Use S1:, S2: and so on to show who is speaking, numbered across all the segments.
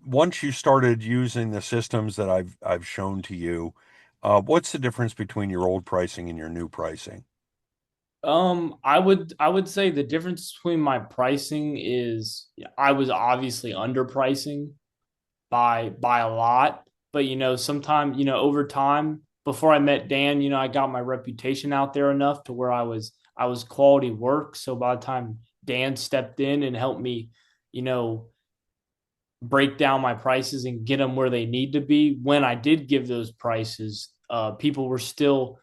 S1: once you started using the systems that I've shown to you, what's the difference between your old pricing and your new pricing?
S2: I would say the difference between my pricing is I was obviously underpricing by a lot, but sometimes, over time before I met Dan, I got my reputation out there enough to where I was quality work. So by the time Dan stepped in and helped me, you know, break down my prices and get them where they need to be, when I did give those prices, people were still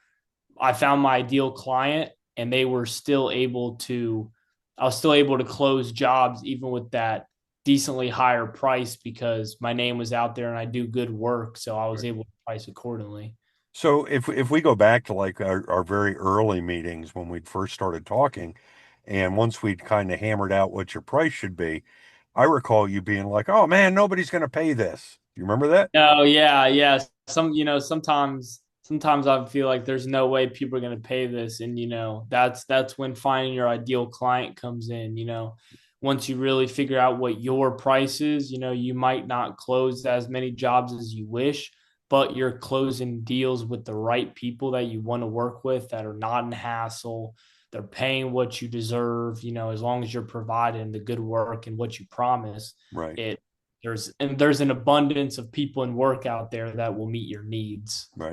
S2: I found my ideal client and they were still able to I was still able to close jobs even with that decently higher price because my name was out there and I do good work, so I was
S1: Right.
S2: able to price accordingly.
S1: So if we go back to like our very early meetings when we first started talking, and once we'd kind of hammered out what your price should be, I recall you being like, "Oh man, nobody's going to pay this." You remember that?
S2: Oh yeah, yeah. Sometimes I feel like there's no way people are going to pay this, and that's when finding your ideal client comes in. Once you really figure out what your price is, you might not close as many jobs as you wish, but you're closing deals with the right people that you want to work with that are not in hassle. They're paying what you deserve, as long as you're providing the good work and what you promise.
S1: Right.
S2: There's an abundance of people in work out there that will meet your needs.
S1: Right.